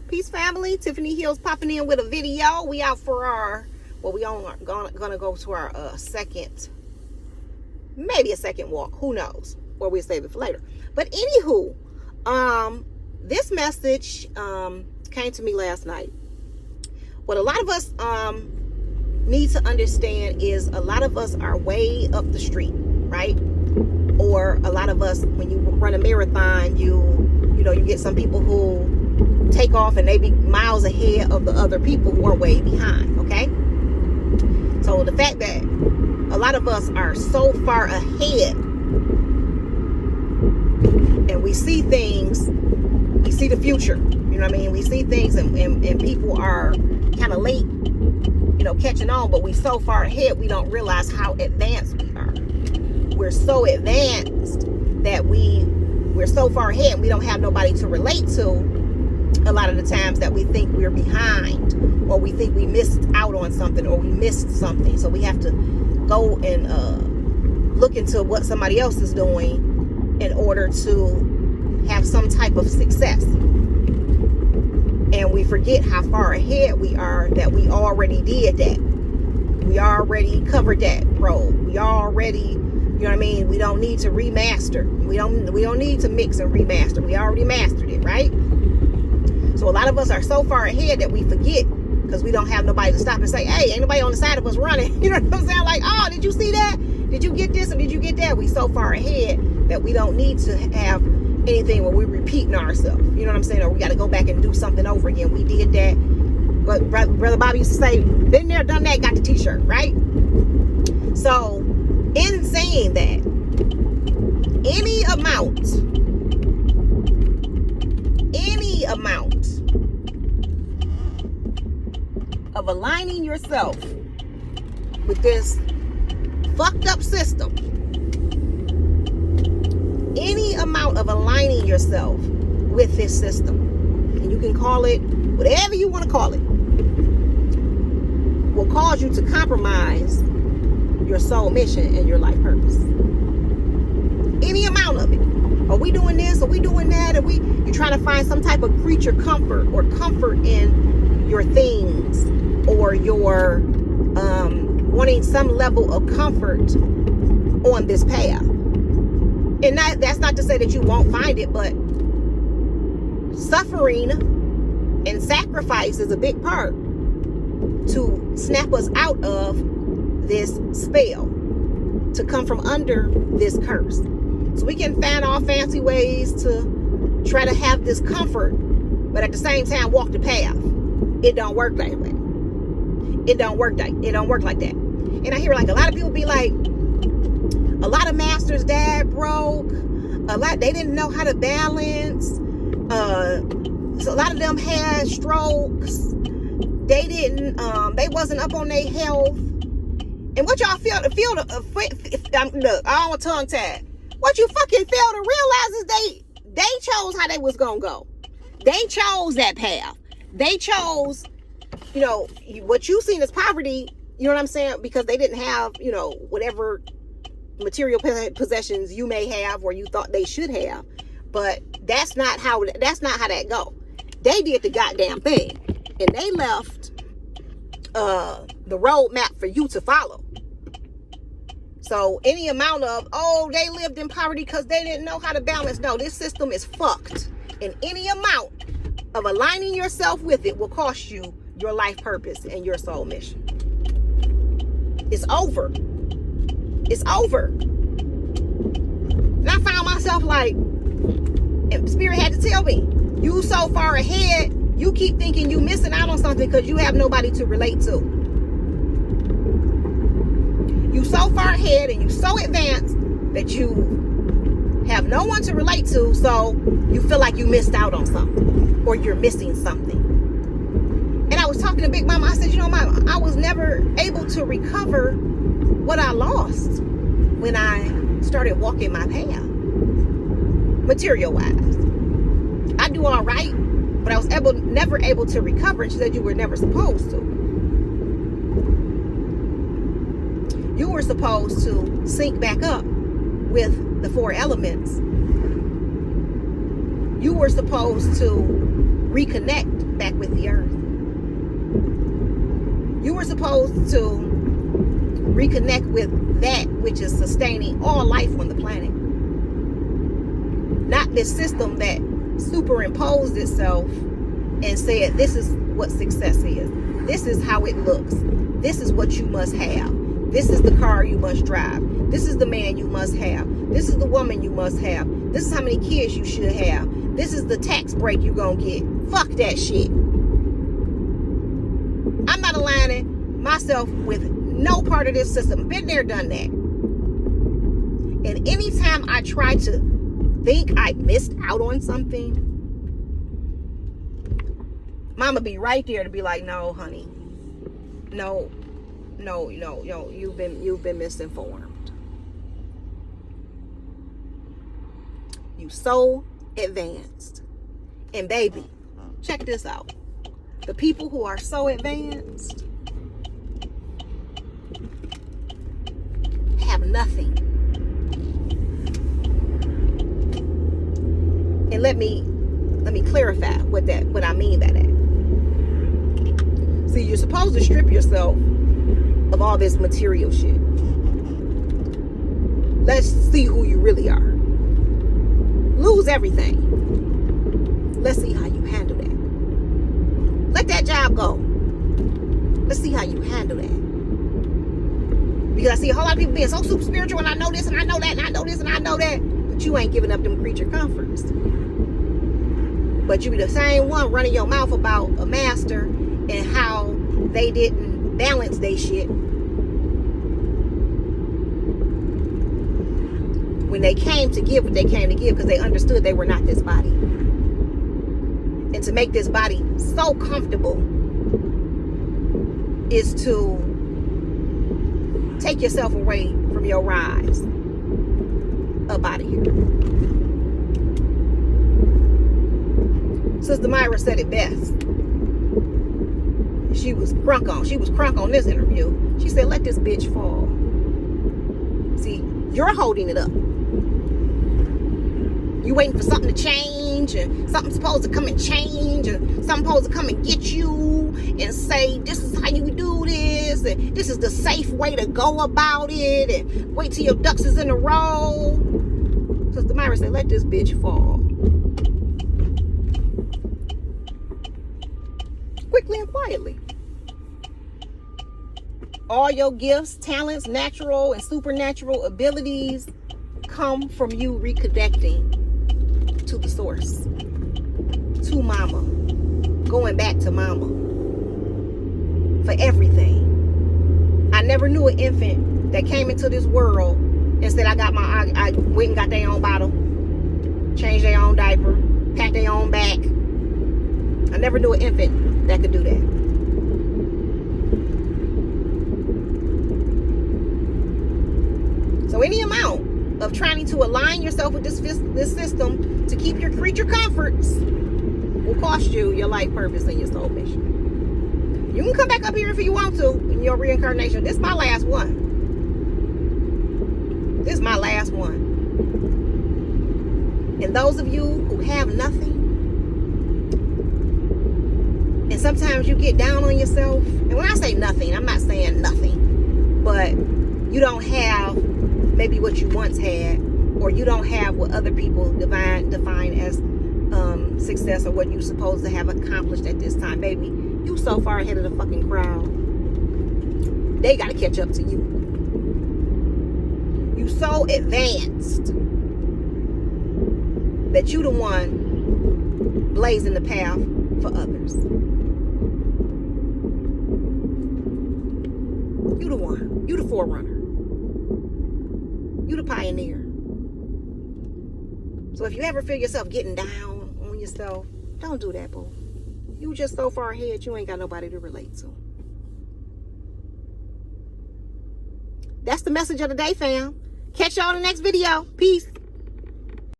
Peace family, Tiffany Hills popping in with a video. We out for our, well, we only gonna go to our second, maybe a second walk, who knows, or we'll save it for later. But anywho, this message came to me last night. What a lot of us need to understand is a lot of us are way up the street, right? Or a lot of us, when you run a marathon, you know, you get some people who take off and they be miles ahead of the other people who are way behind, okay? So the fact that a lot of us are so far ahead and we see things, we see the future, you know what I mean? We see things and people are kind of late, you know, catching on, but we so far ahead we don't realize how advanced we are. We're so advanced that we're so far ahead and we don't have nobody to relate to a lot of the times, that we think we're behind, or we think we missed out on something, or we missed something. So we have to go and look into what somebody else is doing in order to have some type of success. And we forget how far ahead we are, that we already did that. We already covered that road. We already, you know what I mean? We don't need to remaster. We don't need to mix and remaster. We already mastered it, right? So a lot of us are so far ahead that we forget, because we don't have nobody to stop and say, hey, ain't nobody on the side of us running. You know what I'm saying? Like, oh, did you see that? Did you get this? Or did you get that? We so far ahead that we don't need to have anything where we're repeating ourselves. You know what I'm saying? Or we got to go back and do something over again. We did that. But Brother Bobby used to say, been there, done that, got the t-shirt, right? So in saying that, any amount of aligning yourself with this fucked up system, any amount of aligning yourself with this system, and you can call it whatever you want to call it, will cause you to compromise your soul mission and your life purpose. Any amount of it. Are we doing this? Are we doing that? You're trying to find some type of creature comfort, or comfort in your things, or your wanting some level of comfort on this path. And that's not to say that you won't find it, but suffering and sacrifice is a big part to snap us out of this spell, to come from under this curse. So we can find all fancy ways to try to have this comfort, but at the same time walk the path. It don't work that way. It don't work like that. And I hear like a lot of people be like, a lot of masters died broke. They didn't know how to balance. So a lot of them had strokes. They wasn't up on their health. And what y'all look, I don't want tongue tag. What you fucking fail to realize is they chose how they was gonna go. They chose that path. They chose, you know, what you seen as poverty, you know what I'm saying? Because they didn't have, you know, whatever material possessions you may have or you thought they should have. But that's not how that go. They did the goddamn thing. And they left the roadmap for you to follow. So any amount of, oh, they lived in poverty because they didn't know how to balance. No, this system is fucked. And any amount of aligning yourself with it will cost you your life purpose and your soul mission. It's over. It's over. And I found myself like, and Spirit had to tell me, you so far ahead, you keep thinking you missing out on something because you have nobody to relate to. You so far ahead and you so advanced that you have no one to relate to, so you feel like you missed out on something or you're missing something. And I was talking to Big Mama. I said, you know, Mama, I was never able to recover what I lost when I started walking my path, material-wise. I do all right, but I was never able to recover. And she said, you were never supposed to. You were supposed to sync back up with the four elements. You were supposed to reconnect back with the earth. You were supposed to reconnect with that which is sustaining all life on the planet. Not this system that superimposed itself and said, this is what success is. This is how it looks. This is what you must have. This is the car you must drive. This is the man you must have. This is the woman you must have. This is how many kids you should have. This is the tax break you're going to get. Fuck that shit. I'm not aligning myself with no part of this system. Been there, done that. And anytime I try to think I missed out on something, Mama be right there to be like, no, honey. No, you've been misinformed. You so advanced. And baby, check this out. The people who are so advanced have nothing. And let me clarify what I mean by that. See, you're supposed to strip yourself of all this material shit. Let's see who you really are. Lose everything. Let's see how you handle that. Let that job go. Let's see how you handle that. Because I see a whole lot of people being so super spiritual, and I know this and I know that and I know this and I know that, but you ain't giving up them creature comforts. But you be the same one running your mouth about a master and how they didn't balance their shit when they came to give what they came to give, because they understood they were not this body. And to make this body so comfortable is to take yourself away from your rise up out of here. Sister Myra said it best. She was crunk on this interview. She said, let this bitch fall. See, you're holding it up. You waiting for something to change, and something's supposed to come and change, and something supposed to come and get you and say, this is how you do this, and this is the safe way to go about it, and wait till your ducks is in a row. Sister Myra said, let this bitch fall. Quickly and quietly. All your gifts, talents, natural and supernatural abilities come from you reconnecting to the source, to Mama, going back to Mama for everything. I never knew an infant that came into this world and said, I went and got their own bottle, changed their own diaper, packed their own back. I never knew an infant that could do that. So any amount of trying to align yourself with this system to keep your creature comforts will cost you your life purpose and your soul mission. You can come back up here if you want to in your reincarnation. This is my last one. This is my last one. And those of you who have nothing, and sometimes you get down on yourself, and when I say nothing, I'm not saying nothing, but you don't have maybe what you once had, or you don't have what other people define as success, or what you're supposed to have accomplished at this time. Baby, you so far ahead of the fucking crowd. They got to catch up to you. You so advanced that you the one blazing the path for others. You the one. You the forerunner. You the pioneer. So if you ever feel yourself getting down on yourself, don't do that, boo. You just so far ahead, you ain't got nobody to relate to. That's the message of the day, fam. Catch y'all in the next video. Peace.